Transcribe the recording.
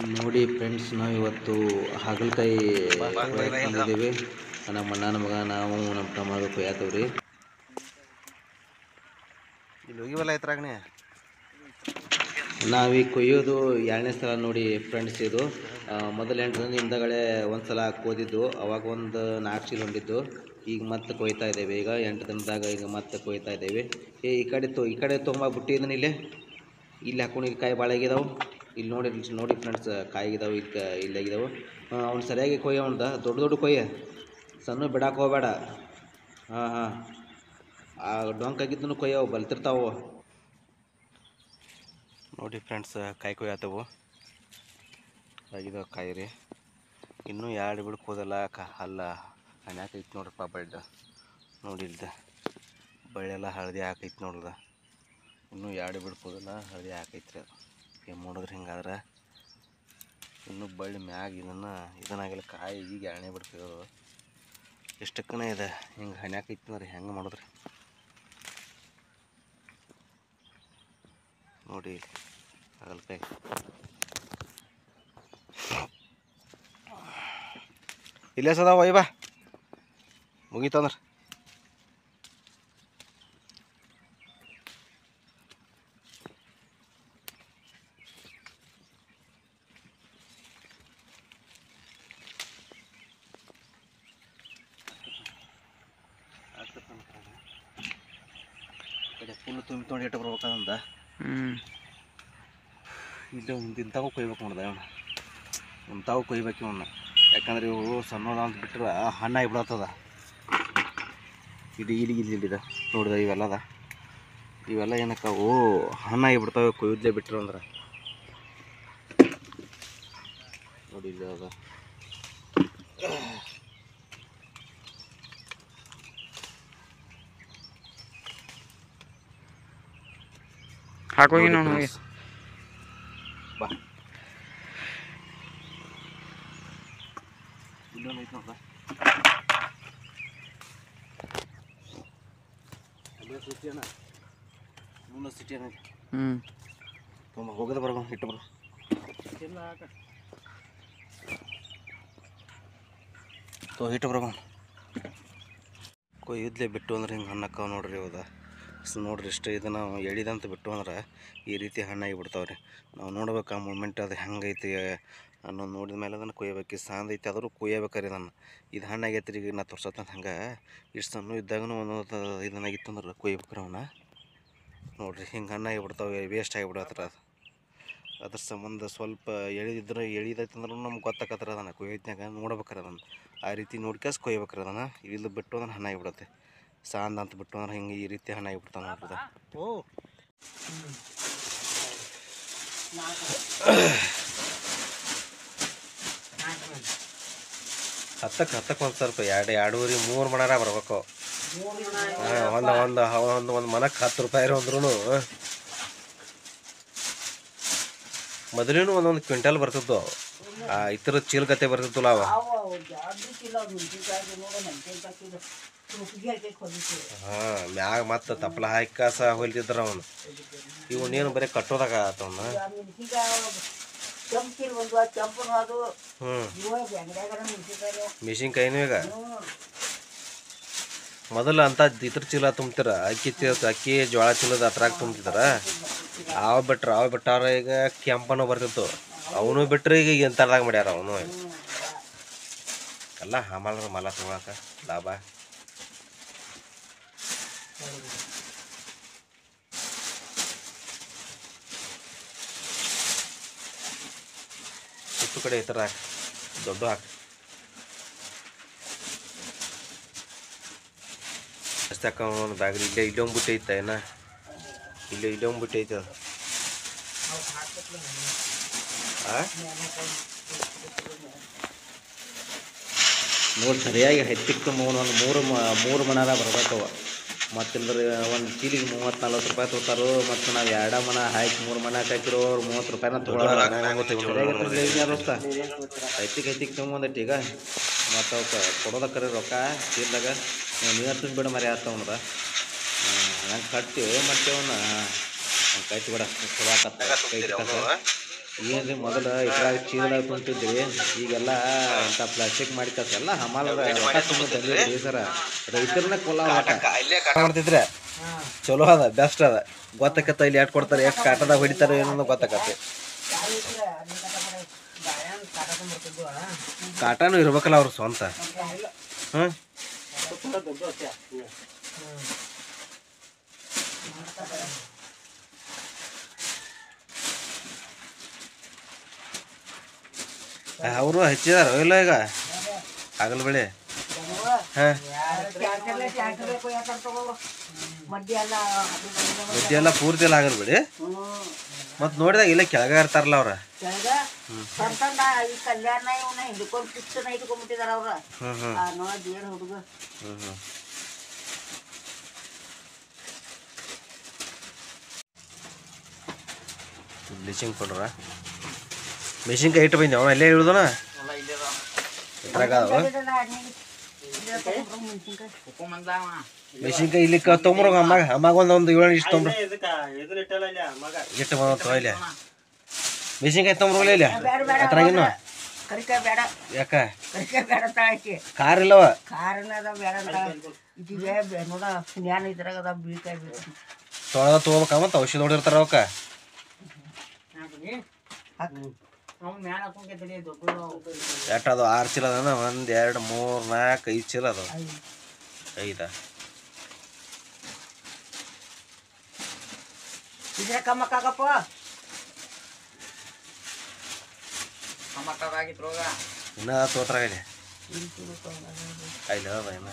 ನೋಡಿ ಫ್ರೆಂಡ್ಸ್, ನಾವು ಇವತ್ತು ಹಾಗಲಕಾಯಿ ಬಂದಿದ್ದೇವೆ. ನಮ್ಮ ಅಣ್ಣನ ಮಗ ನಾವು ನಮ್ಮ ತಮ್ಮ ಕೊಯ್ಯಾತವ್ರಿ. ಇಲ್ಲಿ ಹೋಗಿವಲ್ಲ ಐತ್ರಾಗಣಿ ನಾವೀಗ ಕೊಯ್ಯೋದು 2ನೇ ಸಲ ನೋಡಿ ಫ್ರೆಂಡ್ಸ್. ಇದು ಮೊದಲು 8 ದಿನದ ಹಿಂದಗಡೆ ಒಂದು ಸಲ ಕೋದಿದ್ದು, ಅವಾಗ ಒಂದು 4 ಚೀಲ ಹೊಂದಿದ್ದು. ಈಗ ಮತ್ತೆ ಕೊಯ್ತಾ ಇದ್ದೇವೆ. ಈಗ 8 ದಿನದಾಗ ಈಗ ಮತ್ತೆ ಕೊಯ್ತಾ ಇದ್ದೇವೆ. ಈ ಕಡೆ ತೊಗೊಂಬಬಿಟ್ಟು ಇದನ್ನ ಇಲ್ಲಿ ಹಾಕೊಂಡು ಕಾಯಿ ಭಾಳ ಆಗಿದಾವೆ. ಇಲ್ಲಿ ನೋಡಿ ಫ್ರೆಂಡ್ಸ್, ಕಾಯಿಗಿದಾವೆ. ಇಲ್ಲಿ ಆಗಿದಾವೆ. ಅವ್ನು ಸರಿಯಾಗಿ ಕೊಯ್ಯ, ಅವ್ನ್ದ ದೊಡ್ಡ ದೊಡ್ಡ ಕೊಯ್ಯ, ಸಣ್ಣ ಬಿಡಾಕೆ ಹೋಗಬೇಡ. ಹಾಂ, ಆ ಡೊಂಕ್ ಆಗಿದ್ದನ್ನು ಕೊಯ್ಯವು ಬಲ್ತಿರ್ತಾವೆ. ನೋಡಿ ಫ್ರೆಂಡ್ಸ್, ಕಾಯಿ ಕೊಯ್ಯಾತವು ಆಗಿದಾವೆ ಕಾಯಿ ರೀ. ಇನ್ನೂ 2 ಬಿಡಕ್ಕೆ ಹೋದಲ್ಲ ಅಲ್ಲ ಹಣ್ಯಾಕೈತಿ ನೋಡ್ರಪ್ಪ ಬಳ್ಳ. ನೋಡಿ ಇಲ್ದ ಬಳ್ಳೆಲ್ಲ ಹಳದಿ ಹಾಕೈತಿ ನೋಡ್ರದ. ಇನ್ನೂ 2 ಬಿಡಕ್ಕೆ ಹೋದಲ್ಲ ಹಳದಿ ಹಾಕೈತ್ರಿ. ಅದು ಏನು ಮಾಡಿದ್ರೆ ಹಿಂಗಾದ್ರೆ ಇನ್ನೂ ಬಳ್ಳಿ ಮ್ಯಾಗ ಇದನ್ನಾಗಿಲ್ಲ. ಕಾಯಿ ಈಗ 2ನೇ ಬಿಡ್ತಿರೋದು. ಎಷ್ಟಕ್ಕನೇ ಇದೆ ಹಿಂಗೆ ಹಣ್ಯಾಕೈತಿ ಅಂದ್ರೆ ಹೆಂಗೆ ಮಾಡಿದ್ರಿ ನೋಡಿ. ಹಾಗಲಕಾಯಿ ಇಲ್ಲೇ ಸದಾವ ಒಯ್ಬಾ ಮುಗೀತಂದ್ರೆ. ಫುಲ್ ತುಂಬಿ ತೊಗೊಂಡು ಇಟ್ಟು ಬರ್ಬೇಕಂದ. ಇಲ್ಲಿ ಒಂದು ಇಂಥವು ಕೊಯ್ಬೇಕು ನೋಡ್ದೆ ಅವನು. ಇಂಥವು ಕೊಯ್ಬೇಕು ಇವನ್ನ. ಯಾಕಂದ್ರೆ ಇವು ಸಣ್ಣದ ಅಂತ ಬಿಟ್ಟರೆ ಹಣ್ಣಾಗಿ ಬಿಡತ್ತದ. ಇಲ್ಲಿದೆ ನೋಡಿದೆ ಇವೆಲ್ಲ ಏನಕ್ಕ ಹಣ್ಣಾಗಿ ಬಿಡ್ತಾವೆ ಕೊಯ್ದಲೇ ಬಿಟ್ಟರು ಅಂದ್ರೆ. ನೋಡಿ ಇಲ್ಲಿ ಅದ ಹಾಕೋಗಿ ನೋಡಿ ಬಾ. ಇಲ್ಲೊಂದು ಐತೆ ನೋಡ್ದ. ಅಲ್ಲೇ ಸಿಟಿ ಅಣ್ಣ, ಮುಂದೆ ಸಿಟಿ ಅಣ್ಣ. ತುಂಬ ಹೋಗೋದು ಬರೋ ಇಟ್ಟು ಬರೋ ಹಿಟ್ಟು ಬರೋ ಕೊಯ್ದಲೇ ಬಿಟ್ಟು ಅಂದ್ರೆ ಹಿಂಗೆ ಹಣ್ಣಕ್ಕಾವ ನೋಡ್ರಿ. ಹೌದಾ ನೋಡ್ರಿ, ಇಷ್ಟ ಇದನ್ನು ಎಳಿದಂತ ಬಿಟ್ಟು ಅಂದ್ರೆ ಈ ರೀತಿ ಹಣ್ಣಾಗಿ ಬಿಡ್ತಾವ್ರಿ. ನಾವು ನೋಡ್ಬೇಕು ಆ ಮೂಮೆಂಟ್ ಅದು ಹೆಂಗೈತಿ ಅನ್ನೋದು ನೋಡಿದ ಮೇಲೆ ಅದನ್ನು ಕೊಯ್ಯಬೇಕು. ಸಾಂದ್ ಐತಿ ಆದರೂ ಕೊಯ್ಯಬೇಕಾರೆ ಇದು ಹಣ್ಣಾಗೈತ್ರಿ. ಈಗ ನಾ ತೋರ್ಸತ್ತಂತ ಹಂಗೆ ಇಷ್ಟು ಸಣ್ಣ ಇದ್ದಾಗೂ ಒಂದೊಂದು ಇದನ್ನಾಗಿತ್ತು ಅಂದ್ರೆ ಕೊಯ್ಬೇಕ್ರಿ ಅವನ್ನ. ನೋಡಿರಿ ಹಿಂಗೆ ಹಣ್ಣಾಗಿ ಬಿಡ್ತಾವೆ, ವೇಸ್ಟ್ ಆಗಿಬಿಡತ್ರ. ಅದ್ರ ಸಂಬಂಧ ಸ್ವಲ್ಪ ಎಳಿದೈತೆ ಅಂದ್ರೆ ನಮ್ಗೆ ಗೊತ್ತಾಕತ್ರ ಅದನ್ನು ಕೊಯ್ಯತ್ನಾಗ ನೋಡ್ಬೇಕಾರೆ ಅದನ್ನು ಆ ರೀತಿ ನೋಡ್ಕ್ಯಾಸ್ ಕೊಯ್ಬೇಕ್ರಿ ಅದನ್ನು. ಇಲ್ಲಿ ಬಿಟ್ಟು ಅಂದ್ರೆ ಹಣ್ಣಾಗಿ ಬಿಡುತ್ತೆ. ಸಾಂದ್ ಅಂತ ಬಿಟ್ಟು ಅಂದ್ರೆ ಹಿಂಗೆ ಈ ರೀತಿ ಹಣ್ಣಾಗಿ ಬಿಡ್ತಾವೆ ನೋಡ್ರದ. ಹತ್ತಕ್ಕೆ ಒಂದು ಸ್ವಲ್ಪ 2-2.5 3 ಮಣಾರ ಬರ್ಬೇಕು. ಒಂದು ಮನಕ್ಕೆ 10 ರೂಪಾಯಿ ಅಂದ್ರೂ ಮೊದಲೇನು ಒಂದೊಂದು ಕ್ವಿಂಟಲ್ ಬರ್ತಿದ್ದು. ಇತರ ಚೀಲಗತ್ತೆ ಬರ್ತಿತ್ತಲ್ಲ ಅವ. ಮ್ಯಾಗ ಮತ್ತೆ ತಪ್ಪಲ ಹಾಕಿ ಕಾಸ ಹೊಲ್ತಿದ್ರ ಅವನು. ಇವನೇನು ಬರೀ ಕಟ್ಟೋದಾಗ ಆತವನ್ನ. ಮೆಣಸಿನ್ಕಾಯಿನೂ ಈಗ ಮೊದಲು ಅಂತ ಇತರ ಚೀಲ ತುಂಬ್ತಾರ. ಅಕ್ಕಿ ಜೋಳ ಚೀಲದ ಅದ್ರಾಗ ತುಂಬ್ತಿದಾರ. ಅವು ಬಿಟ್ಟಾರ. ಈಗ ಕೆಂಪನೂ ಬರ್ತಿತ್ತು. ಅವನು ಬಿಟ್ರೆ ಈಗ ಎಂಥದಾಗ ಮಾಡ್ಯಾರ ಅವನು ಎಲ್ಲ. ಹಮಾಲ್ರ ಮಲ ತೊಗೊಳಕ ಲಾಭ. ಸುತ್ತು ಕಡೆ ಈ ಥರ ಹಾಕಿ ದೊಡ್ಡ ಹಾಕಿ ಅಷ್ಟೇ ಹಾಕ ಒಂದು ಬ್ಯಾಗ್ರಿ. ಇಲ್ಲೊಂದು ಬುಟ್ಟಿ ಐತ ಏನ, ಇಲ್ಲೊಂದು ಬುಟ್ಟಿ ಐತೆ ಅದು. ನೋಡಿ ಸರಿಯಾಗಿ ಹೆಚ್ಚಿಕ್ಕೆ ಒಂದು 3 ಮಣಾರ ಬರ್ಬೇಕವ. ಮತ್ತಿಲ್ಲದ್ರೆ ಒಂದು ಚೀಲಿಗೆ 30-40 ರೂಪಾಯಿ ತೊಗೊತಾರೋ. ಮತ್ತು ನಾವು 2 ಮಣ ಹಾಕಿ 3 ಮಣ ಹಾಕಿರೋ 30 ರೂಪಾಯಿನ ತೊಗೊಳೋದು ದೋಸ್ತ. ಹೆಚ್ಚಿಗೆ ತೊಗೊಂಬಂದೈತಿ ಈಗ. ಮತ್ತು ಅವಕ್ಕೆ ಕೊಡೋದಕ್ಕರಿ ರೊಕ್ಕ ಚೀಲದಾಗ ನೀರು ತುಂಬಿಬಿಡ ಮರಿ ಆಗ್ತಾವನದ. ಹಂಗೆ ಕಟ್ತೀವಿ ಮತ್ತೆ ಅವನ್ನ ಕಟ್ಟಿ ಬಿಡ ಚಲೋ ಆಕತ್ತ. ಏನ್ರಿ ಮೊದಲು ಇದ್ರಾಗ ಚೀಲದಾಗ ತುಂಬ್ತಿದ್ವಿ, ಈಗೆಲ್ಲ ಇಂಥ ಪ್ಲಾಸ್ಟಿಕ್ ಮಾಡಿ ಎಲ್ಲ ಹಮಾಲದ ರೊಕ್ಕ ತುಂಬ ತಂದಿದ್ರಿ ಸರ. ರೈತರನ್ನ ಕೊಲ್ಲ ಮಾಡ್ತಿದ್ರೆ ಚಲೋ ಅದ, ಬೆಸ್ಟ್ ಅದ. ಗೊತ್ತಾಕತ್ತ ಇಲ್ಲಿ ಎಷ್ಟು ಕೊಡ್ತಾರೆ, ಎಷ್ಟು ಕಾಟದಾಗ ಹೊಡಿತಾರೆ ಏನೋ ಗೊತ್ತಾಕತ್ತೆ. ಕಾಟನೂ ಇರ್ಬೇಕಲ್ಲ ಅವ್ರ ಸ್ವಂತ. ಹಾಂ ಅವರು ಹಚ್ಚಿದಾರ ಇಲ್ಲ ಈಗ ಆಗಲ್ ಬೆಳೆ. ಹಾಂ ಮಧ್ಯ ಎಲ್ಲ ಪೂರ್ತಿ ಎಲ್ಲ ಆಗಲ್ ಬಿಡಿ. ಮತ್ತು ನೋಡಿದಾಗ ಇಲ್ಲ ಕೆಳಗ ಇರ್ತಾರಲ್ಲ ಅವ್ರ. ಬ್ಲೀಚಿಂಗ್ ಪೌಡ್ರ ಮೆಣಸಿನ್ಕಾಯಿ ಇಟ್ಟು ಬಂದೇವ ಅಲ್ಲೇ ಇಳುದನ ಇದ್ರಾಗ ಮೆಣಸಿನ್ಕಾಯಿ ಇಲ್ಲಿ ತೊಂಬ್ರ ಅಮ್ಮಾಗ ಒಂದು 7 ಇಷ್ಟು ತೊಂಬ್ರ ಇಟ್ಟು ಬಂದ ಇಲ್ಲಿ ಮೆಣಸಿನ್ಕಾಯಿ ತೊಂಬ್ರಲ್ಲ ಇಲ್ಲಿ ಅದ್ರಾಗಿನ್ನು ಯಾಕ ಖಾರ ಇಲ್ಲವ ತೊಳೆದ ತೊಗೋಬೇಕಂತ ಔಷಧ ಹೊಡಿರ್ತಾರ ಅವಕ್ಕ. ಎಷ್ಟದು 6 ಚೀಲ ಅದ? 1 2 3 4 5 ಚೀಲ ಅದಾವ. 5 ಇನ್ನ ತೋತ್ರಾಗ ಇಲ್ಲಿ ಇಲ್ಲ ಇನ್ನ